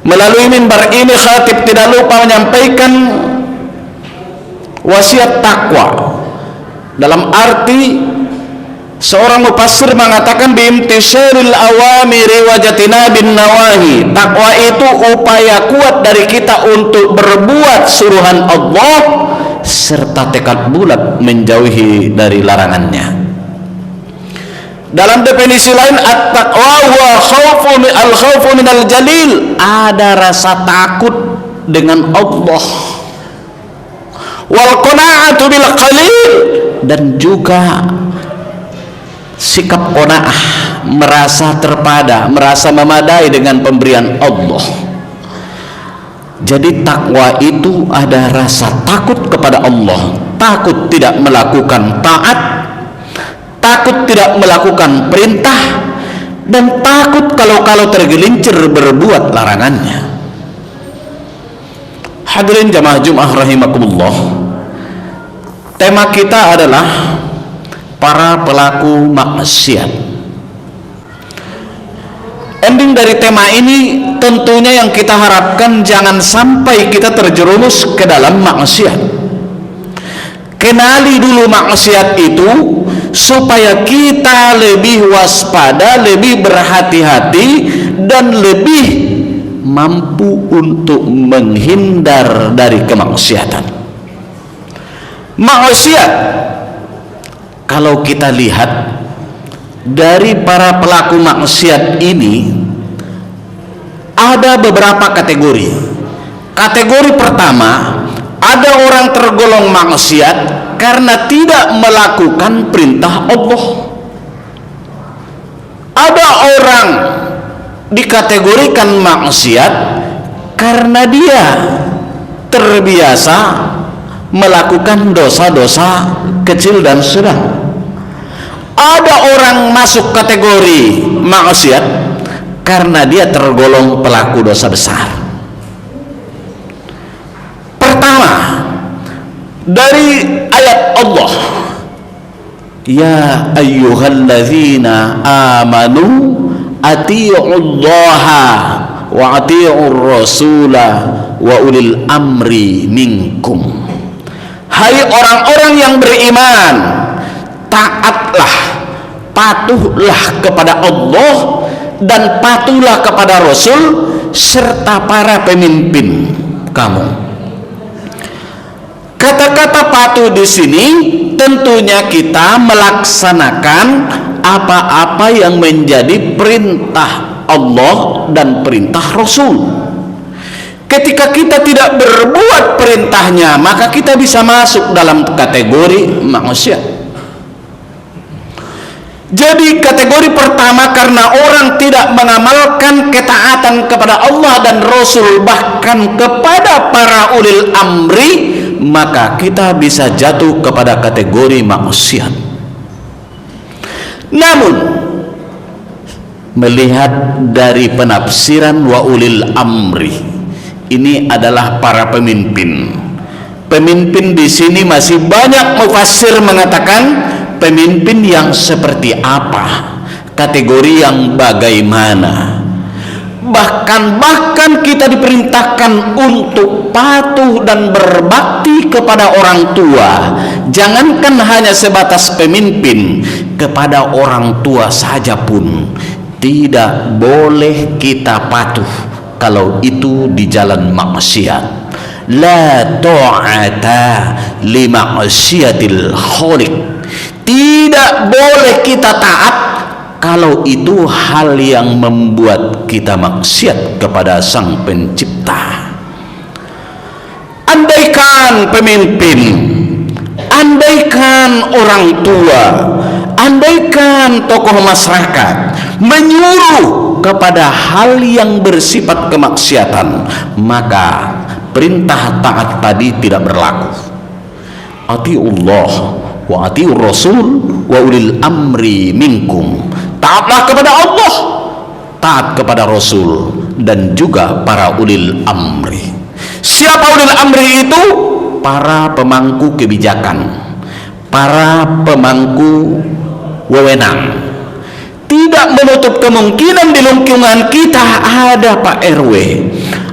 Melalui mimbar ini khatib tidak lupa menyampaikan wasiat takwa, dalam arti seorang mufassir mengatakan biimtisalil awamiri wa jatinabin nawahi. Takwa itu upaya kuat dari kita untuk berbuat suruhan Allah serta tekad bulat menjauhi dari larangannya. Dalam definisi lain, at-taqwa wa al-khawfu minal jalil, ada rasa takut dengan Allah, wal qana'atu bil qalil, dan juga sikap qanaah, merasa terpada, merasa memadai dengan pemberian Allah. Jadi takwa itu ada rasa takut kepada Allah, takut tidak melakukan taat, takut tidak melakukan perintah, dan takut kalau tergelincir berbuat larangannya. Hadirin jamaah Jumat rahimakumullah, tema kita adalah para pelaku maksiat. Ending dari tema ini tentunya yang kita harapkan jangan sampai kita terjerumus ke dalam maksiat. Kenali dulu maksiat itu supaya kita lebih waspada, lebih berhati-hati, dan lebih mampu untuk menghindar dari kemaksiatan. Maksiat, kalau kita lihat dari para pelaku maksiat ini, ada beberapa kategori. Kategori pertama, ada orang tergolong maksiat karena tidak melakukan perintah Allah. Ada orang dikategorikan maksiat karena dia terbiasa melakukan dosa-dosa kecil dan sedang. Ada orang masuk kategori maksiat karena dia tergolong pelaku dosa besar. Pertama, dari ayat Allah, ya ayyuhalladzina amanu atii'ullaha wa atii'ur rasula wa ulil amri minkum. Hai orang-orang yang beriman, taatlah, patuhlah kepada Allah dan patuhlah kepada Rasul serta para pemimpin kamu. Kata-kata patuh di sini tentunya kita melaksanakan apa-apa yang menjadi perintah Allah dan perintah Rasul. Ketika kita tidak berbuat perintahnya, maka kita bisa masuk dalam kategori maksiat. Jadi kategori pertama, karena orang tidak mengamalkan ketaatan kepada Allah dan Rasul, bahkan kepada para ulil amri, maka kita bisa jatuh kepada kategori maksiat. Namun melihat dari penafsiran wa ulil amri, ini adalah para pemimpin. Pemimpin di sini masih banyak mufassir mengatakan pemimpin yang seperti apa, kategori yang bagaimana. Bahkan kita diperintahkan untuk patuh dan berbakti kepada orang tua. Jangankan hanya sebatas pemimpin, kepada orang tua saja pun tidak boleh kita patuh kalau itu di jalan maksiat. La ta'ata li maksiatil khaliq. Tidak boleh kita taat kalau itu hal yang membuat kita maksiat kepada Sang Pencipta. Andaikan pemimpin, andaikan orang tua, andaikan tokoh masyarakat menyuruh kepada hal yang bersifat kemaksiatan, maka perintah taat tadi tidak berlaku. Atiullah wa atiur rasul wa ulil amri minkum. Taatlah kepada Allah, taat kepada Rasul, dan juga para ulil amri. Siapa ulil amri itu? Para pemangku kebijakan, para pemangku wewenang. Tidak menutup kemungkinan di lingkungan kita ada Pak RW,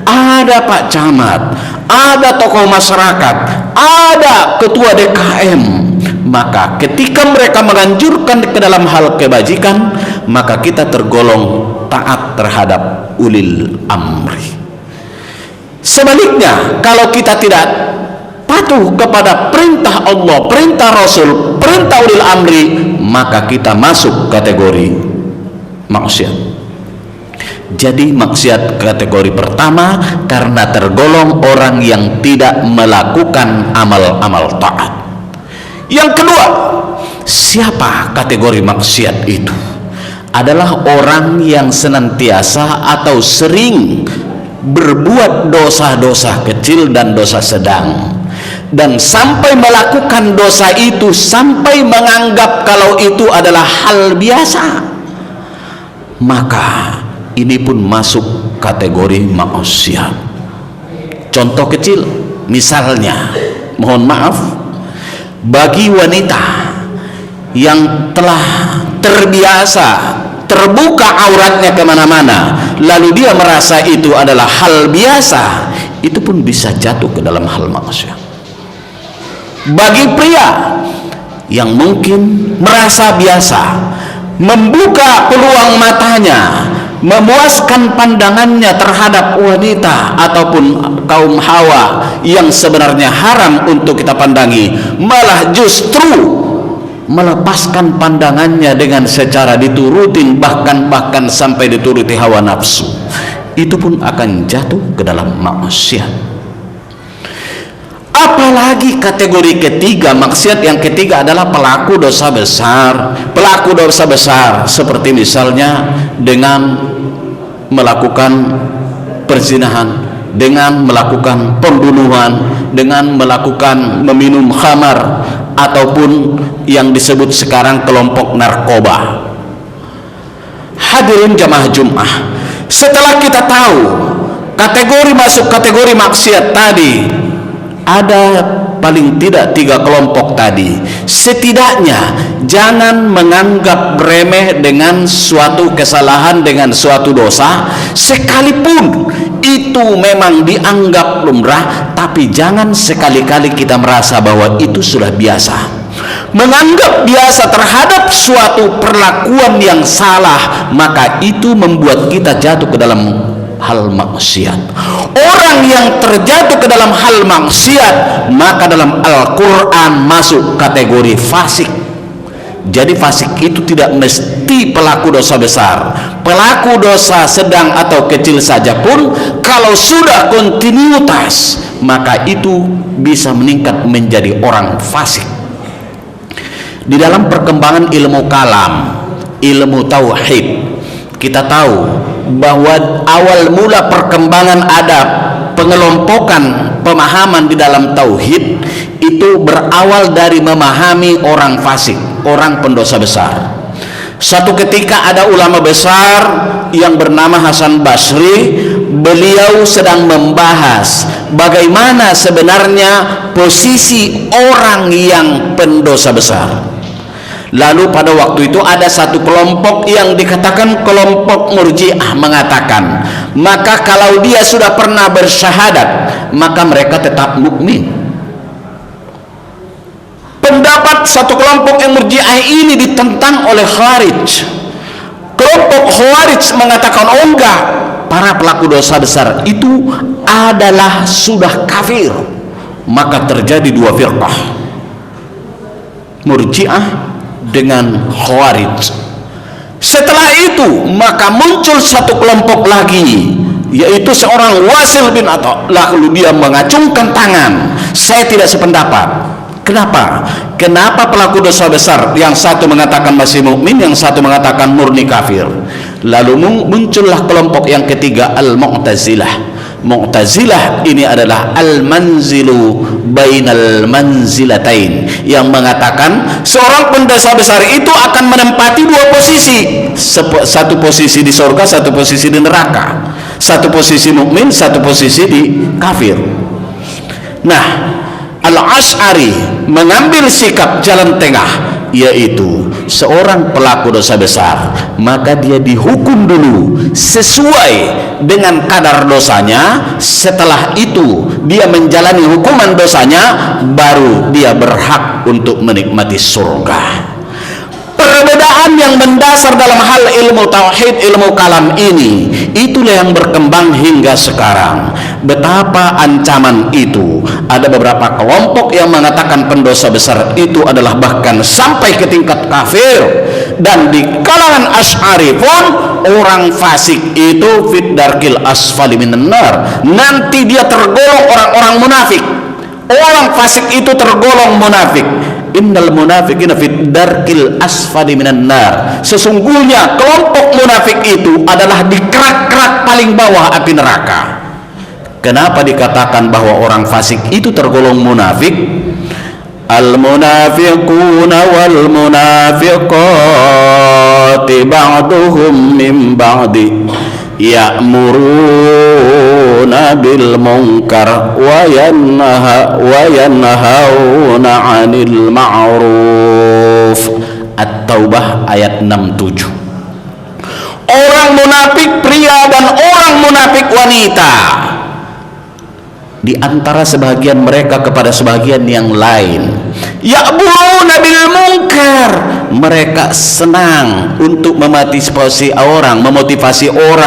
ada Pak Camat, ada tokoh masyarakat, ada ketua DKM. Maka ketika mereka menganjurkan ke dalam hal kebajikan, maka kita tergolong taat terhadap ulil amri. Sebaliknya, kalau kita tidak patuh kepada perintah Allah, perintah Rasul, perintah ulil amri, maka kita masuk kategori maksiat. Jadi maksiat kategori pertama karena tergolong orang yang tidak melakukan amal-amal taat. Yang kedua, siapa kategori maksiat itu? Adalah orang yang senantiasa atau sering berbuat dosa-dosa kecil dan dosa sedang, dan sampai melakukan dosa itu sampai menganggap kalau itu adalah hal biasa, maka ini pun masuk kategori maksiat. Contoh kecil, misalnya, mohon maaf, bagi wanita yang telah terbiasa terbuka auratnya kemana-mana, lalu dia merasa itu adalah hal biasa, itu pun bisa jatuh ke dalam hal maksiat. Bagi pria yang mungkin merasa biasa membuka peluang matanya, memuaskan pandangannya terhadap wanita ataupun kaum hawa yang sebenarnya haram untuk kita pandangi, malah justru melepaskan pandangannya dengan secara diturutin, bahkan sampai dituruti hawa nafsu, itu pun akan jatuh ke dalam maksiat. Apalagi kategori ketiga, maksiat yang ketiga adalah pelaku dosa besar. Pelaku dosa besar seperti misalnya dengan melakukan perzinahan, dengan melakukan pembunuhan, dengan melakukan meminum khamar, ataupun yang disebut sekarang kelompok narkoba. Hadirin jamaah Jumat, setelah kita tahu kategori masuk kategori maksiat tadi, ada paling tidak 3 kelompok tadi. Setidaknya jangan menganggap remeh dengan suatu kesalahan, dengan suatu dosa, sekalipun itu memang dianggap lumrah, tapi jangan sekali-kali kita merasa bahwa itu sudah biasa. Menganggap biasa terhadap suatu perlakuan yang salah, maka itu membuat kita jatuh ke dalam hal maksiat. Orang yang terjatuh ke dalam hal maksiat, maka dalam Al-Quran masuk kategori fasik. Jadi fasik itu tidak mesti pelaku dosa besar, pelaku dosa sedang atau kecil saja pun kalau sudah kontinuitas, maka itu bisa meningkat menjadi orang fasik. Di dalam perkembangan ilmu kalam, ilmu tauhid, kita tahu bahwa awal mula perkembangan adab, pengelompokan pemahaman di dalam tauhid itu berawal dari memahami orang fasik, orang pendosa besar. Suatu ketika ada ulama besar yang bernama Hasan Basri, beliau sedang membahas bagaimana sebenarnya posisi orang yang pendosa besar. Lalu pada waktu itu ada satu kelompok yang dikatakan kelompok Murji'ah mengatakan, maka kalau dia sudah pernah bersyahadat, maka mereka tetap mukmin. Pendapat satu kelompok yang Murji'ah ini ditentang oleh Khawarij. Kelompok Khawarij mengatakan, oh enggak, para pelaku dosa besar itu adalah sudah kafir. Maka terjadi 2 firqah, Murji'ah dengan Khawarij. Setelah itu maka muncul satu kelompok lagi, yaitu seorang Wasil bin Atha. Lalu dia mengacungkan tangan, saya tidak sependapat. Kenapa? Kenapa pelaku dosa besar yang satu mengatakan masih mukmin, yang satu mengatakan murni kafir? Lalu muncullah kelompok yang ketiga, Al-Mu'tazilah. Mu'tazilah ini adalah al-manzilu bainal manzilatain, yang mengatakan seorang pendosa besar itu akan menempati 2 posisi, satu posisi di surga, satu posisi di neraka, satu posisi mukmin, satu posisi di kafir. Nah, Al-Asy'ari mengambil sikap jalan tengah. yaitu seorang pelaku dosa besar, maka dia dihukum dulu sesuai dengan kadar dosanya. Setelah itu dia menjalani hukuman dosanya, baru dia berhak untuk menikmati surga. Perbedaan yang mendasar dalam hal ilmu tauhid, ilmu kalam ini, itulah yang berkembang hingga sekarang. Betapa ancaman itu. Ada beberapa kelompok yang mengatakan pendosa besar itu adalah bahkan sampai ke tingkat kafir. Dan di kalangan Asy'ari pun, orang fasik itu fit darkil asfali minan nar. Nanti dia tergolong orang-orang munafik. Orang fasik itu tergolong munafik. Innal munafiqina fid darkil asfali minan nar. Sesungguhnya kelompok munafik itu adalah di kerak-kerak paling bawah api neraka. Kenapa dikatakan bahwa orang fasik itu tergolong munafik? Al munafiquna wal munafiqati ba'duhum min ba'di ya'muruna bil munkar wa yanhauna 'anil ma'ruf. At-Taubah ayat 67. Orang munafik pria dan orang munafik wanita, di antara sebagian mereka kepada sebagian yang lain, ya'muruna bil munkar, mereka senang untuk memotivasi orang,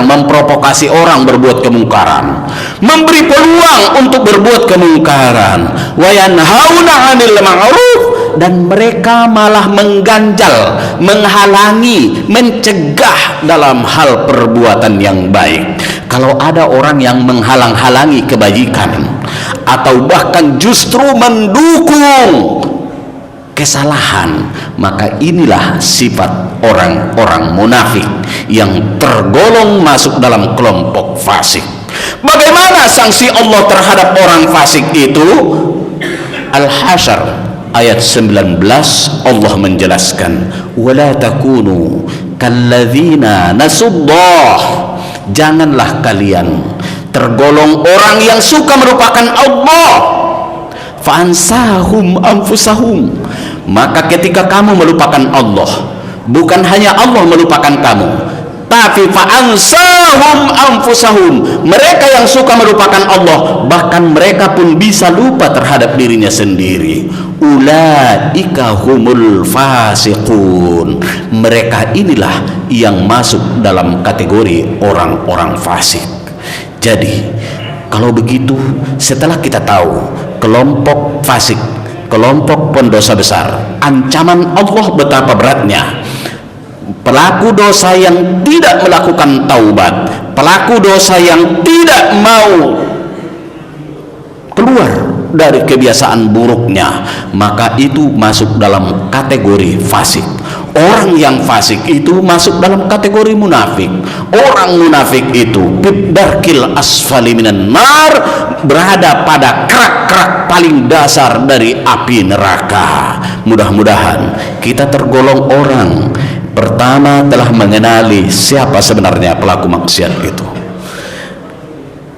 memprovokasi orang berbuat kemungkaran, memberi peluang untuk berbuat kemungkaran. Wa yanhauna 'anil ma'ruf, dan mereka malah mengganjal, menghalangi, mencegah dalam hal perbuatan yang baik. Kalau ada orang yang menghalang-halangi kebajikan atau bahkan justru mendukung kesalahan, maka inilah sifat orang-orang munafik yang tergolong masuk dalam kelompok fasik. Bagaimana sanksi Allah terhadap orang fasik itu? Al-Hasyr ayat 19 Allah menjelaskan, wala takunu kalladzina nasuddah, janganlah kalian tergolong orang yang suka melupakan Allah. Fa'ansahum anfusahum, maka ketika kamu melupakan Allah, bukan hanya Allah melupakan kamu, tapi fa'ansahum anfusahum, mereka yang suka melupakan Allah, bahkan mereka pun bisa lupa terhadap dirinya sendiri. Ulaika humul fasiqun, mereka inilah yang masuk dalam kategori orang-orang fasik. Jadi kalau begitu, setelah kita tahu kelompok fasik, kelompok pendosa besar, ancaman Allah betapa beratnya, pelaku dosa yang tidak melakukan taubat, pelaku dosa yang tidak mau keluar dari kebiasaan buruknya, maka itu masuk dalam kategori fasik. Orang yang fasik itu masuk dalam kategori munafik. Orang munafik itu bidarkil asfali minan nar, berada pada kerak-kerak paling dasar dari api neraka. Mudah-mudahan kita tergolong orang pertama telah mengenali siapa sebenarnya pelaku maksiat itu.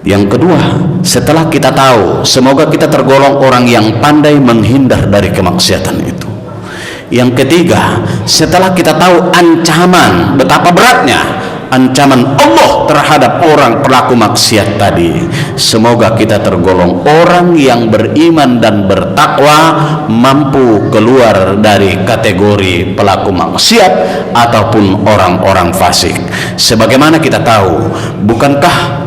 Yang kedua, setelah kita tahu, semoga kita tergolong orang yang pandai menghindar dari kemaksiatan itu. Yang ketiga, setelah kita tahu ancaman, betapa beratnya ancaman Allah terhadap orang pelaku maksiat tadi, semoga kita tergolong orang yang beriman dan bertakwa, mampu keluar dari kategori pelaku maksiat ataupun orang-orang fasik. Sebagaimana kita tahu, bukankah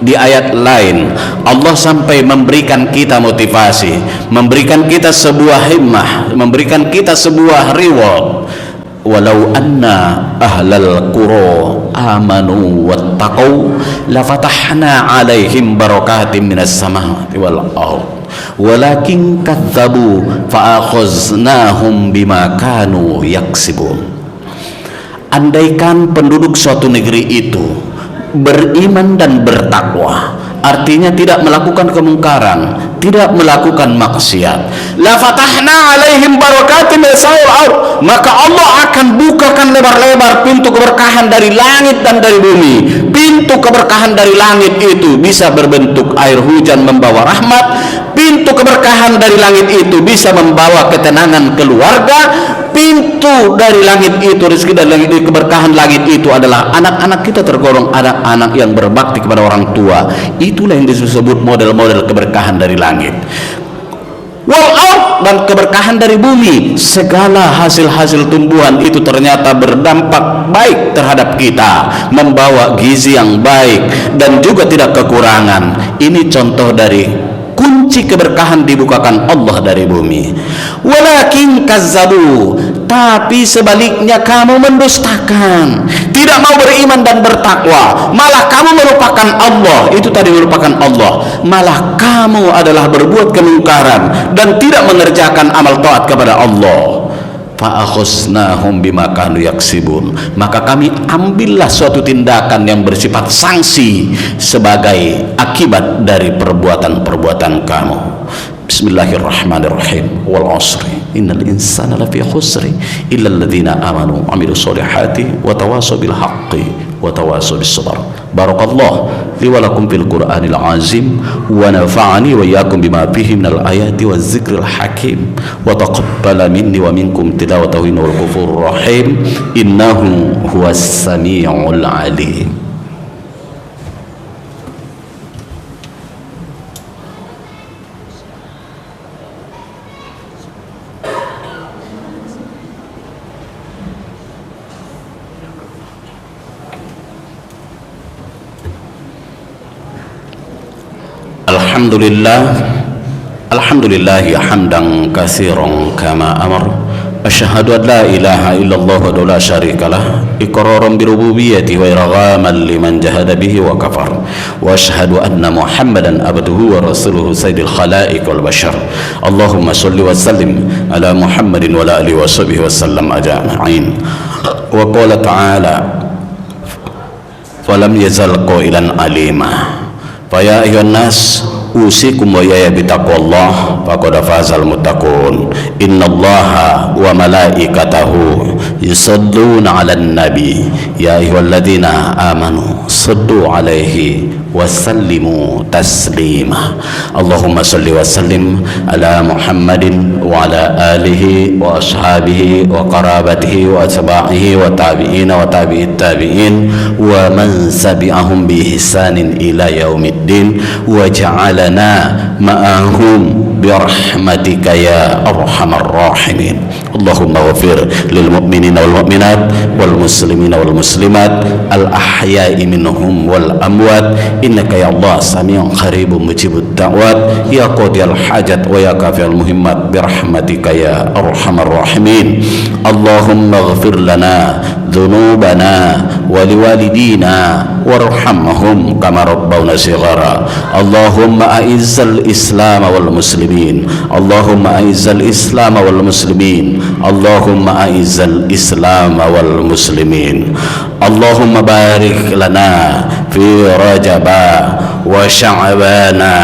di ayat lain Allah sampai memberikan kita motivasi, memberikan kita sebuah himmah, memberikan kita sebuah reward. Walau anna ahlal qura amanu wattaqau lafatahna alaihim barakatim minas samawati wal ard walakin kadzabu fa'akhaznahum bima kanu yaksibun. Andaikan penduduk suatu negeri itu beriman dan bertakwa, artinya tidak melakukan kemungkaran, tidak melakukan maksiat, la fatahna alaihim barakatin minas samawati, maka Allah akan bukakan lebar-lebar pintu keberkahan dari langit dan dari bumi. Pintu keberkahan dari langit itu bisa berbentuk air hujan membawa rahmat, pintu keberkahan dari langit itu bisa membawa ketenangan keluarga, pintu dari langit itu, rezeki dari langit itu, keberkahan langit itu adalah anak-anak kita tergolong anak-anak yang berbakti kepada orang tua. Itulah yang disebut model-model keberkahan dari langit. Wal ard, dan keberkahan dari bumi. Segala hasil-hasil tumbuhan itu ternyata berdampak baik terhadap kita, membawa gizi yang baik dan juga tidak kekurangan. Ini contoh dari kunci keberkahan dibukakan Allah dari bumi. Walakin kazzabu, tapi sebaliknya kamu mendustakan, tidak mau beriman dan bertakwa, malah kamu melupakan Allah. Itu tadi melupakan Allah, malah kamu adalah berbuat kemungkaran dan tidak mengerjakan amal taat kepada Allah. Fa'akhusnahum bima kanu yaksibun, maka kami ambillah suatu tindakan yang bersifat sanksi sebagai akibat dari perbuatan-perbuatan kamu. Bismillahirrahmanirrahim. Wal asri innal insana lafi khusri illa alladhina amanu wa amilus solihati wa tawasaw bil haqqi wa tawasaw bis sabr. Barakallah li wa lakum fil Qur'anil azim wa nafa'ani wa iyyakum bima fihi minal ayati waz zikril hakim wa taqabbala minni wa minkum tilawatahu wal ghafurur rahim innahu huwas samiul alim. Alhamdulillah hamdan katsiran kama amar. Asyhadu an la ilaha illallah wa la syarikalah iqraran bi rububiyyati wa irghaman liman jahada bihi wa kafar. Wa asyhadu anna Muhammadan abduhu wa rasuluhu sayyidil khalaiq wal bashar. Allahumma shalli wa sallim ala Muhammadin wa ala alihi wa sahbihi wa sallam ajma'in. Wa qala ta'ala falam yazal qailan alima. Fa ya ayyuhan nas usikum wa ya bitaqwallah faqad fazal muttaqun. Innallaha wa malaikatahu yusalluna 'alan nabi ya ayyuhalladzina amanu sallu 'alaihi wa sallimu taslima. Allahumma salli wa sallim ala Muhammadin wa ala alihi wa ashabihi wa qarabatihi wa atba'ihi wa tabi'ina wa tabi'it tabi'in wa man sabi'ahum bi ihsanin ila yaumiddin wa ja'alana ma'ahum bi rahmatika ya arhamar rahimin. Allahumma ghafir lil mu'minina wal mu'minat wal muslimina wal muslimat al ahya'i minhum wal amwat innaka ya Allah sami'un qaribun mujibud da'wat ya qadiyal hajat wa ya kafiyal muhimmat bi rahmatika ya arhamar rahimin. Allahumma ghafir lana dhunubana wa liwalidina warhamhum kama rabbawna shighara. Allahumma a'izzal islam wal muslimin. Allahumma a'izzal islam wal muslimin. Allahumma a'izzal islam wal muslimin. Allahumma barik lana fi rajaba wa sya'bana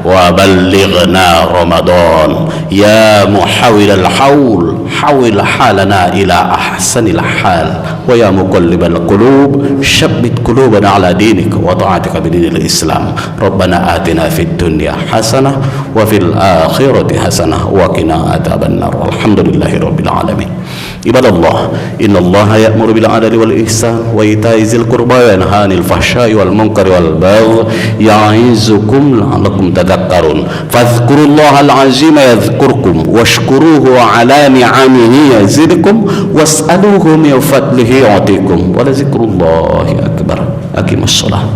wa ballighna ramadan ya muhawwil al-hawl hawil halana ila ahsanil hal wa ya muqallibal qulub shabbit qulubana ala dinik wa ta'atika bidinil islam. Rabbana atina fid dunya hasanah wa fil akhirati hasanah wa qina adzabannar. Alhamdulillahi rabbil alamin. Ibadallah, innallaha ya'muru bil 'adli wal ihsan wa ita'i dzil qurba wa yanha 'anil fahsya'i wal munkari wal baghi ya'izukum la'allakum tadhakkarun. Fadhkurullaha al-'azima yadhkurkum washkuruhu 'ala ni'amihi yazidkum was'aluhu min fadlihi yu'tikum wa la dzikrullahi akbar. Aqimus shalah.